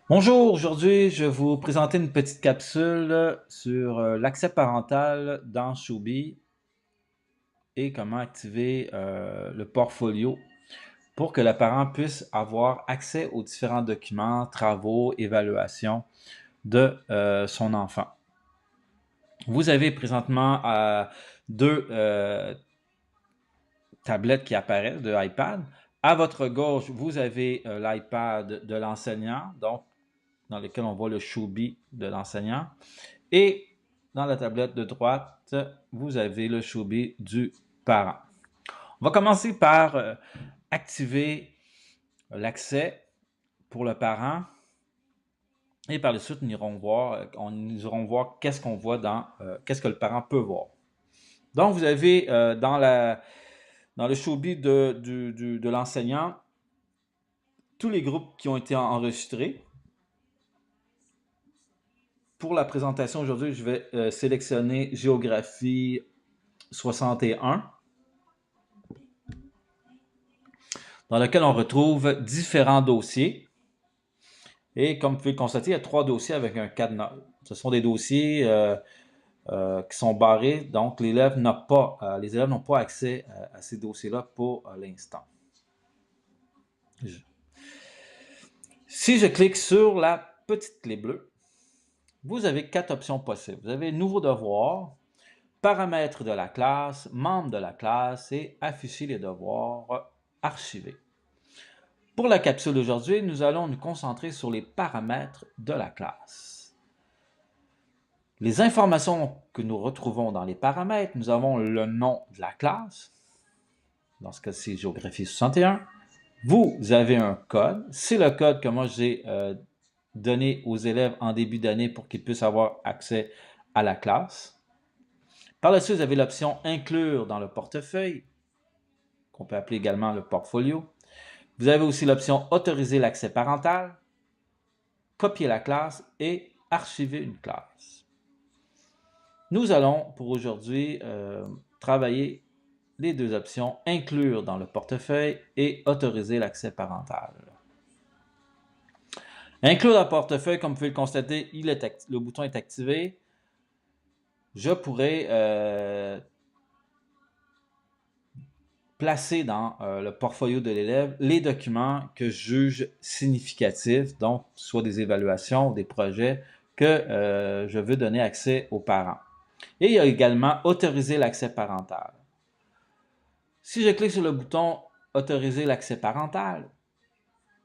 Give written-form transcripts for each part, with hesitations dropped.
Bonjour, aujourd'hui je vais vous présenter une petite capsule sur l'accès parental dans Shubi et comment activer le portfolio pour que le parent puisse avoir accès aux différents documents, travaux, évaluations de son enfant. Vous avez présentement deux tablettes qui apparaissent, de iPad. À votre gauche, vous avez l'iPad de l'enseignant, donc dans lequel on voit le Shubi de l'enseignant. Et dans la tablette de droite, vous avez le Shubi du parent. On va commencer par activer l'accès pour le parent et par la suite, nous irons voir qu'est-ce qu'on voit qu'est-ce que le parent peut voir. Donc, vous avez dans le Shubi de l'enseignant tous les groupes qui ont été enregistrés. Pour la présentation aujourd'hui, je vais sélectionner Géographie 61, dans lequel on retrouve différents dossiers. Et comme vous pouvez le constater, il y a 3 dossiers avec un cadenas. Ce sont des dossiers qui sont barrés, donc les élèves n'ont pas accès à ces dossiers-là pour l'instant. Si je clique sur la petite clé bleue, vous avez 4 options possibles. Vous avez Nouveau devoir, Paramètres de la classe, Membres de la classe et Afficher les devoirs, Archiver. Pour la capsule d'aujourd'hui, nous allons nous concentrer sur les paramètres de la classe. Les informations que nous retrouvons dans les paramètres, nous avons le nom de la classe, dans ce cas-ci Géographie 61. Vous avez un code, c'est le code que moi j'ai donné aux élèves en début d'année pour qu'ils puissent avoir accès à la classe. Par la suite, vous avez l'option Inclure dans le portefeuille, qu'on peut appeler également le portfolio. Vous avez aussi l'option Autoriser l'accès parental, Copier la classe et Archiver une classe. Nous allons pour aujourd'hui travailler les deux options Inclure dans le portefeuille et Autoriser l'accès parental. Inclure dans le portefeuille, comme vous pouvez le constater, le bouton est activé. Je pourrais placer dans le portfolio de l'élève les documents que je juge significatifs, donc soit des évaluations ou des projets que je veux donner accès aux parents. Et il y a également Autoriser l'accès parental. Si je clique sur le bouton Autoriser l'accès parental,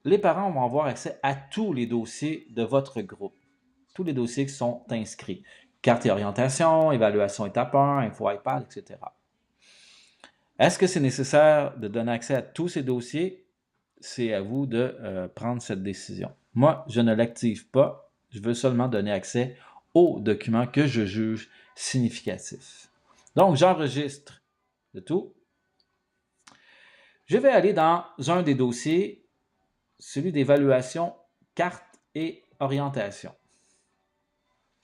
les parents vont avoir accès à tous les dossiers de votre groupe, tous les dossiers qui sont inscrits. Carte et orientation, évaluation étape 1, info iPad, etc. Est-ce que c'est nécessaire de donner accès à tous ces dossiers? C'est à vous de prendre cette décision. Moi, je ne l'active pas. Je veux seulement donner accès aux documents que je juge significatifs. Donc, j'enregistre le tout. Je vais aller dans un des dossiers, celui d'évaluation, carte et orientation.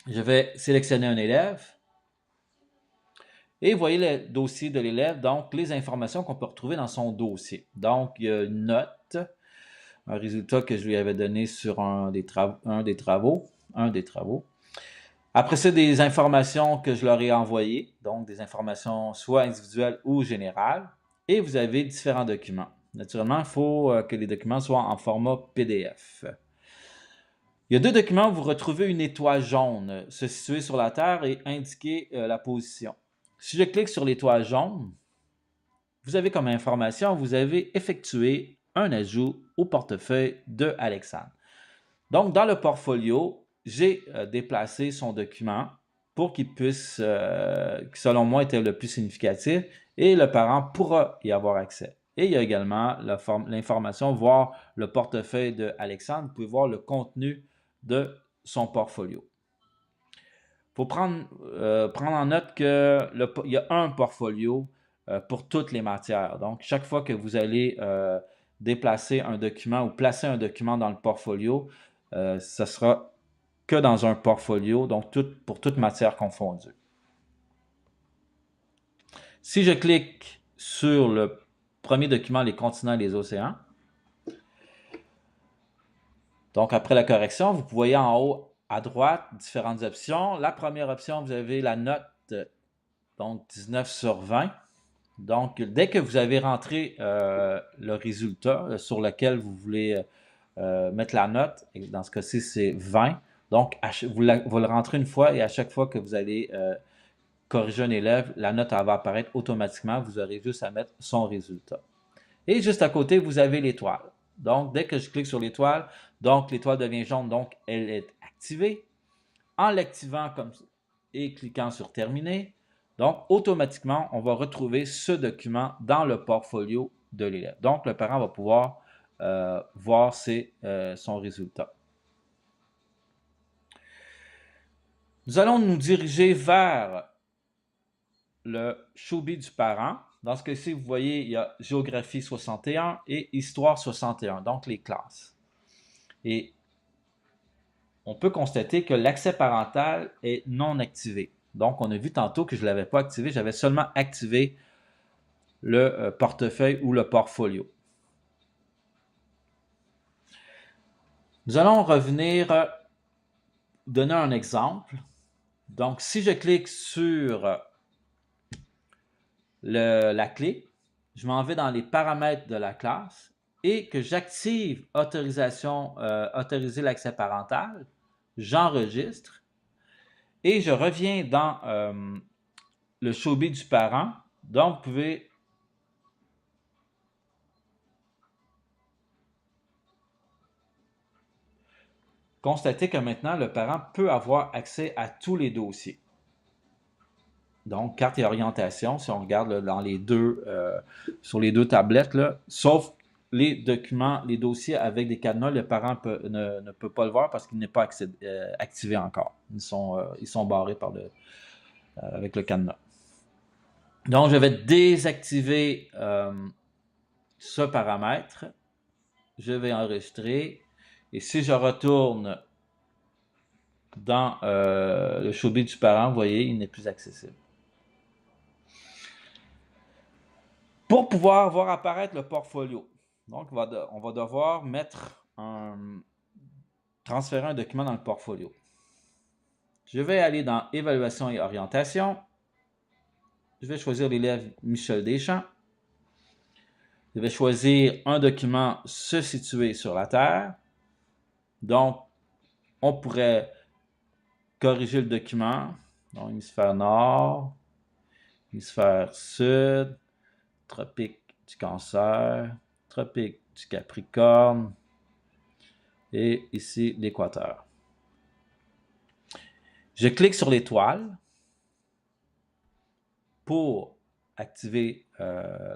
Je vais sélectionner un élève. Et vous voyez le dossier de l'élève, donc les informations qu'on peut retrouver dans son dossier. Donc, il y a une note, un résultat que je lui avais donné sur un des travaux. Après ça, des informations que je leur ai envoyées, donc des informations soit individuelles ou générales. Et vous avez différents documents. Naturellement, il faut que les documents soient en format PDF. Il y a 2 documents où vous retrouvez une étoile jaune se situer sur la Terre et indiquer la position. Si je clique sur l'étoile jaune, vous avez comme information, vous avez effectué un ajout au portefeuille de Alexandre. Donc, dans le portfolio, j'ai déplacé son document pour qu'il puisse, qui selon moi était le plus significatif, et le parent pourra y avoir accès. Et il y a également l'information, voir le portefeuille de Alexandre. Vous pouvez voir le contenu de son portfolio. Il faut prendre en note qu'il y a un portfolio pour toutes les matières. Donc, chaque fois que vous allez déplacer un document ou placer un document dans le portfolio, ce sera que dans un portfolio, donc pour toute matière confondue. Si je clique sur le premier document, les continents et les océans, Donc, après la correction, vous voyez en haut à droite différentes options. La première option, vous avez la note, donc 19 sur 20. Donc, dès que vous avez rentré le résultat sur lequel vous voulez mettre la note, et dans ce cas-ci, c'est 20. Donc, vous le rentrez une fois et à chaque fois que vous allez corriger un élève, la note elle va apparaître automatiquement. Vous aurez juste à mettre son résultat. Et juste à côté, vous avez l'étoile. Donc, dès que je clique sur l'étoile, donc l'étoile devient jaune, donc elle est activée. En l'activant comme ça et cliquant sur Terminer, donc automatiquement, on va retrouver ce document dans le portfolio de l'élève. Donc, le parent va pouvoir voir son résultat. Nous allons nous diriger vers le Chobi du parent. Dans ce cas-ci, vous voyez, il y a Géographie 61 et Histoire 61, donc les classes. Et on peut constater que l'accès parental est non activé. Donc, on a vu tantôt que je ne l'avais pas activé, j'avais seulement activé le portefeuille ou le portfolio. Nous allons revenir donner un exemple. Donc, si je clique sur la clé, je m'en vais dans les paramètres de la classe et que j'active autoriser l'accès parental, j'enregistre et je reviens dans le Chobi du parent. Donc, vous pouvez constater que maintenant, le parent peut avoir accès à tous les dossiers. Donc, carte et orientation, si on regarde là, dans les deux, sur les deux tablettes, là, sauf les documents, les dossiers avec des cadenas, le parent ne peut pas le voir parce qu'il n'est pas activé encore. Ils sont barrés avec le cadenas. Donc, je vais désactiver ce paramètre. Je vais enregistrer. Et si je retourne dans le Chobi du parent, vous voyez, il n'est plus accessible. Pour pouvoir voir apparaître le portfolio, donc on va devoir transférer un document dans le portfolio. Je vais aller dans Évaluation et orientation. Je vais choisir l'élève Michel Deschamps. Je vais choisir un document se situer sur la Terre. Donc, on pourrait corriger le document. Donc, hémisphère nord, hémisphère sud, tropique du Cancer, tropique du Capricorne et ici l'équateur. Je clique sur l'étoile pour activer,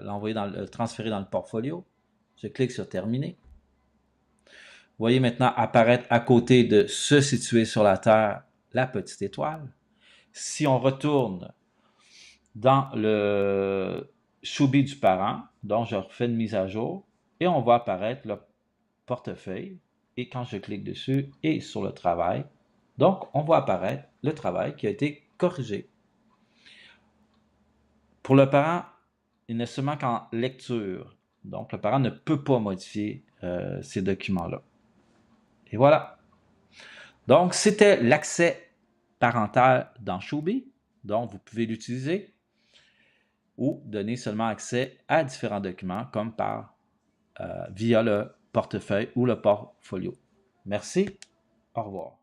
l'envoyer transférer dans le portfolio. Je clique sur Terminer. Vous voyez maintenant apparaître à côté de se situer sur la Terre la petite étoile. Si on retourne dans le Chobi du parent, donc je refais une mise à jour et on voit apparaître le portefeuille. Et quand je clique dessus et sur le travail, donc on voit apparaître le travail qui a été corrigé. Pour le parent, il n'est seulement qu'en lecture. Donc, le parent ne peut pas modifier ces documents-là. Et voilà. Donc, c'était l'accès parental dans Chobi. Donc, vous pouvez l'utiliser ou donner seulement accès à différents documents comme via le portefeuille ou le portfolio. Merci. Au revoir.